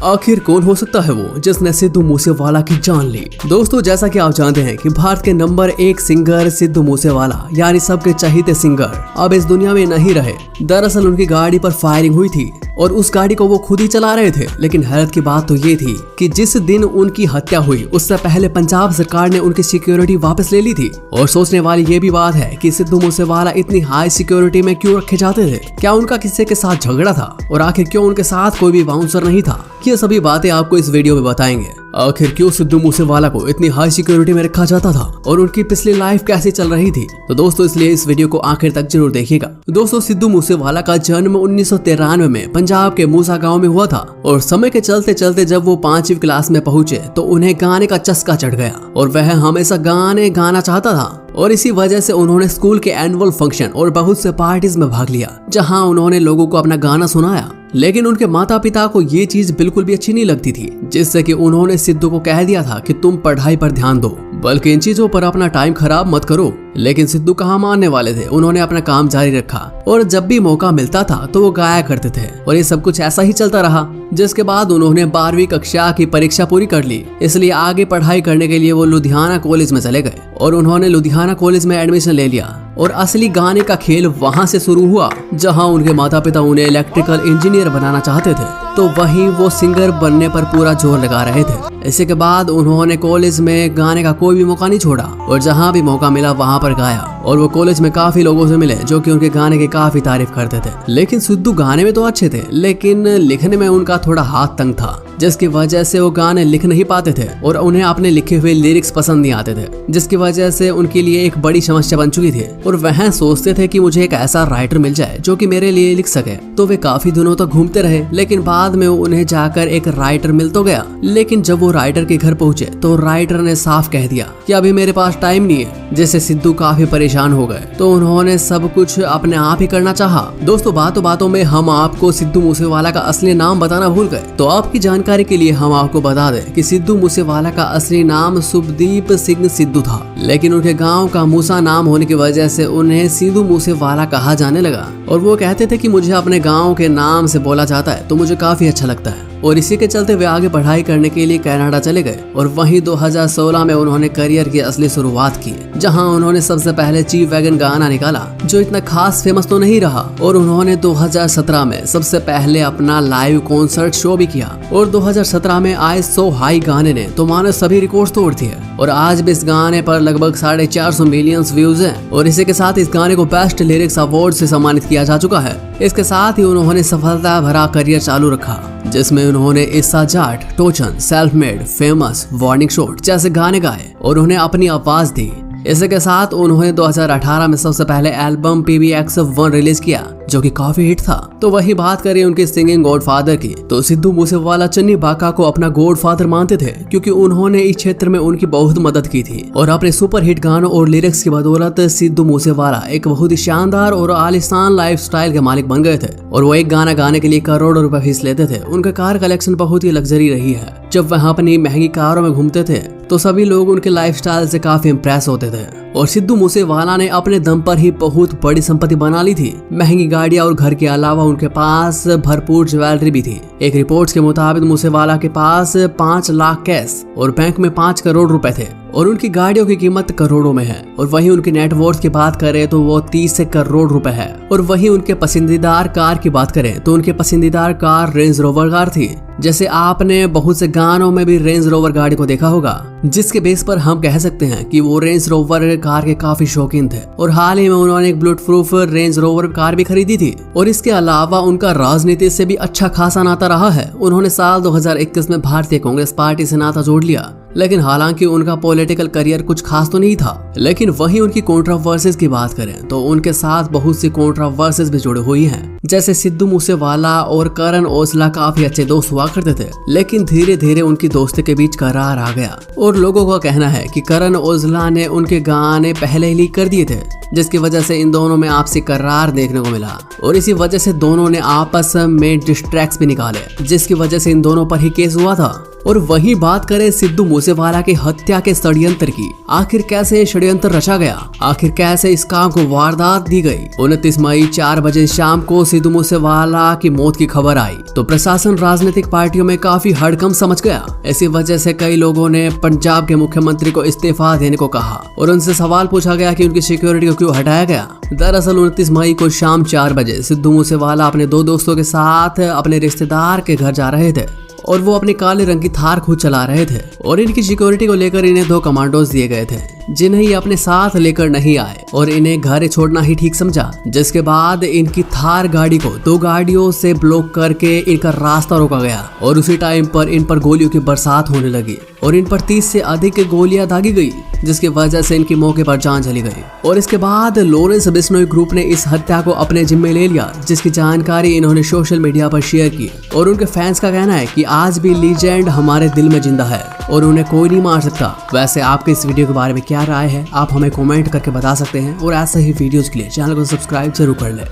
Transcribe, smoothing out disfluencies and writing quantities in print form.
आखिर कौन हो सकता है वो जिसने सिद्धू मूसेवाला की जान ली। दोस्तों, जैसा कि आप जानते हैं कि भारत के नंबर 1 सिंगर सिद्धू मूसेवाला यानी सबके चहीते सिंगर अब इस दुनिया में नहीं रहे। दरअसल उनकी गाड़ी पर फायरिंग हुई थी और उस गाड़ी को वो खुद ही चला रहे थे। लेकिन हैरत की बात तो ये थी कि जिस दिन उनकी हत्या हुई उससे पहले पंजाब सरकार ने उनकी सिक्योरिटी वापस ले ली थी। और सोचने वाली ये भी बात है कि सिद्धू मूसेवाला इतनी हाई सिक्योरिटी में क्यों रखे जाते थे। क्या उनका किसी के साथ झगड़ा था और आखिर क्यों उनके साथ कोई भी बाउंसर नहीं था। ये सभी बातें आपको इस वीडियो में बताएंगे। आखिर क्यों सिद्धू मूसेवाला को इतनी हाई सिक्योरिटी में रखा जाता था और उनकी पिछली लाइफ कैसे चल रही थी। तो दोस्तों, इसलिए इस वीडियो को आखिर तक जरूर देखिएगा। दोस्तों, सिद्धू मूसेवाला का जन्म 1993 में पंजाब के मूसा गांव में हुआ था और समय के चलते चलते जब वो 5वीं क्लास में पहुंचे तो उन्हें गाने का चस्का चढ़ गया और वह हमेशा गाने गाना चाहता था। और इसी वजह से उन्होंने स्कूल के एनुअल फंक्शन और बहुत से पार्टीज में भाग लिया जहां उन्होंने लोगों को अपना गाना सुनाया। लेकिन उनके माता पिता को ये चीज बिल्कुल भी अच्छी नहीं लगती थी, जिससे कि उन्होंने सिद्धू को कह दिया था कि तुम पढ़ाई पर ध्यान दो, बल्कि इन चीजों पर अपना टाइम खराब मत करो। लेकिन सिद्धू कहाँ मानने वाले थे। उन्होंने अपना काम जारी रखा और जब भी मौका मिलता था तो वो गाया करते थे और ये सब कुछ ऐसा ही चलता रहा। जिसके बाद उन्होंने 12वीं कक्षा की परीक्षा पूरी कर ली। इसलिए आगे पढ़ाई करने के लिए वो लुधियाना कॉलेज में चले गए और उन्होंने लुधियाना कॉलेज में एडमिशन ले लिया। और असली गाने का खेल वहां से शुरू हुआ जहां उनके माता पिता उन्हें इलेक्ट्रिकल इंजीनियर बनाना चाहते थे, तो वहीं वो सिंगर बनने पर पूरा जोर लगा रहे थे। इसी के बाद उन्होंने कॉलेज में गाने का कोई भी मौका नहीं छोड़ा और जहां भी मौका मिला वहां पर गाया। और वो कॉलेज में काफी लोगों से मिले जो कि उनके गाने की काफी तारीफ करते थे। लेकिन सिद्धू गाने में तो अच्छे थे, लेकिन लिखने में उनका थोड़ा हाथ तंग था, जिसकी वजह से वो गाने लिख नहीं पाते थे और उन्हें अपने लिखे हुए लिरिक्स पसंद नहीं आते थे, जिसकी वजह से उनके लिए एक बड़ी समस्या बन चुकी थी। और वह सोचते थे कि मुझे एक ऐसा राइटर मिल जाए जो कि मेरे लिए लिख सके। तो वे काफी दिनों तक घूमते रहे, लेकिन बाद में उन्हें जाकर एक राइटर मिल तो गया। लेकिन जब वो राइटर के घर पहुंचे तो राइटर ने साफ कह दिया कि अभी मेरे पास टाइम नहीं है, जिससे सिद्धू काफी परेशान हो गए। तो उन्होंने सब कुछ अपने आप ही करना चाहा। दोस्तों, बातों बातों में हम आपको सिद्धू मूसेवाला का असली नाम बताना भूल गए। तो आपकी जानकारी के लिए हम आपको बता दें कि सिद्धू मूसेवाला का असली नाम शुभदीप सिंह सिद्धू था। लेकिन उनके गांव का मूसा नाम होने की वजह से उन्हें सिद्धू मूसेवाला कहा जाने लगा। और वो कहते थे कि मुझे अपने गांव के नाम से बोला जाता है तो मुझे काफी अच्छा लगता है। और इसी के चलते वे आगे पढ़ाई करने के लिए कनाडा चले गए और वहीं 2016 में उन्होंने करियर की असली शुरुआत की, जहां उन्होंने सबसे पहले चीफ वैगन गाना निकाला जो इतना खास फेमस तो नहीं रहा। और उन्होंने 2017 में सबसे पहले अपना लाइव कॉन्सर्ट शो भी किया और 2017 में आए सो हाई गाने ने तो मानो सभी रिकॉर्ड तोड़ दिए। और आज भी इस गाने पर लगभग 450 मिलियन व्यूज हैं। और इसी के साथ इस गाने को बेस्ट लिरिक्स अवार्ड से सम्मानित किया जा चुका है। इसके साथ ही उन्होंने सफलता भरा करियर चालू रखा, जिसमें उन्होंने issa Jatt, Tochan, self made, famous, warning shot जैसे गाने गाए और उन्हें अपनी आवाज दी। इसी के साथ उन्होंने 2018 में सबसे पहले एल्बम PBX1 रिलीज किया जो कि काफी हिट था। तो वही बात करें उनके सिंगिंग गॉडफादर की, तो सिद्धू मूसेवाला चन्नी बाका को अपना गॉडफादर मानते थे, क्योंकि उन्होंने इस क्षेत्र में उनकी बहुत मदद की थी। और अपने सुपर हिट गानों और लिरिक्स की बदौलत सिद्धू मूसेवाला एक बहुत ही शानदार और आलिशान लाइफस्टाइल के मालिक बन गए थे। और वो एक गाना गाने के लिए करोड़ों रुपए फीस लेते थे। उनका कार कलेक्शन बहुत ही लग्जरी रही है। जब वह अपनी महंगी कारों में घूमते थे तो सभी लोग उनके लाइफस्टाइल से काफी इम्प्रेस होते थे। और सिद्धू मूसेवाला ने अपने दम पर ही बहुत बड़ी संपत्ति बना ली थी। महंगी गाड़ियां और घर के अलावा उनके पास भरपूर ज्वेलरी भी थी। एक रिपोर्ट्स के मुताबिक मूसेवाला के पास 5 लाख कैश और बैंक में 5 करोड़ रुपए थे और उनकी गाड़ियों की कीमत करोड़ों में है। और वहीं उनकी नेटवर्थ की बात करें तो वो 30 करोड़ रुपए है। और वहीं उनके पसंदीदा कार की बात करें तो उनके पसंदीदा कार रेंज रोवर कार थी। जैसे आपने बहुत से गानों में भी रेंज रोवर गाड़ी को देखा होगा, जिसके बेस पर हम कह सकते हैं कि वो रेंज रोवर कार के काफी शौकीन थे। और हाल ही में उन्होंने एक bullet proof range rover car भी खरीदी थी। और इसके अलावा उनका राजनीति से भी अच्छा खासा नाता रहा है। उन्होंने साल 2021 में भारतीय कांग्रेस पार्टी से नाता जोड़ लिया, लेकिन हालांकि उनका पॉलिटिकल करियर कुछ खास तो नहीं था। लेकिन वहीं उनकी कंट्रोवर्सीज की बात करें तो उनके साथ बहुत सी कंट्रोवर्सीज भी जुड़ी हुई हैं। जैसे सिद्धू मूसेवाला और करण औजला काफी अच्छे दोस्त हुआ करते थे, लेकिन धीरे धीरे उनकी दोस्ती के बीच करार आ गया। और लोगों का कहना है कि करण औजला ने उनके गाने पहले ही लीक कर दिए थे, जिसकी वजह से इन दोनों में आपसी करार देखने को मिला। और इसी वजह से दोनों ने आपस में डिस्ट्रैक्ट्स भी निकाले, जिसकी वजह से इन दोनों पर ही केस हुआ था। और वहीं बात करें सिद्धू मूसेवाला की हत्या के षड्यंत्र की, आखिर कैसे षड्यंत्र रचा गया, आखिर कैसे इस काम को वारदात दी गई। 29 मई 4 बजे शाम को सिद्धू मूसेवाला की मौत की खबर आई तो प्रशासन राजनीतिक पार्टियों में काफी हड़कंप समझ गया। इसी वजह से कई लोगों ने पंजाब के मुख्यमंत्री को इस्तीफा देने को कहा और उनसे सवाल पूछा गया कि उनकी सिक्योरिटी को क्यों हटाया गया। दरअसल 29 मई को शाम 4 बजे सिद्धू मूसेवाला अपने 2 दोस्तों के साथ अपने रिश्तेदार के घर जा रहे थे और वो अपनी काले रंग की थार खुद चला रहे थे और इनकी सिक्योरिटी को लेकर इन्हें 2 कमांडोज दिए गए थे जिन्हें ये अपने साथ लेकर नहीं आए और इन्हें घर छोड़ना ही ठीक समझा। जिसके बाद इनकी थार गाड़ी को 2 गाड़ियों से ब्लॉक करके इनका रास्ता रोका गया और उसी टाइम पर इन पर गोलियों की बरसात होने लगी और इन पर 30 से अधिक गोलियां दागी गई जिसकी वजह से इनकी मौके पर जान चली गई। और इसके बाद लॉरेंस बिश्नोई ग्रुप ने इस हत्या को अपने जिम्मे ले लिया जिसकी जानकारी इन्होंने सोशल मीडिया पर शेयर की और उनके फैंस का कहना है कि आज भी लीजेंड हमारे दिल में जिंदा है और उन्हें कोई नहीं मार सकता। वैसे आपके इस वीडियो के बारे में क्या राय है आप हमें कमेंट करके बता सकते हैं और ऐसे ही वीडियोस के लिए चैनल को सब्सक्राइब जरूर कर लें।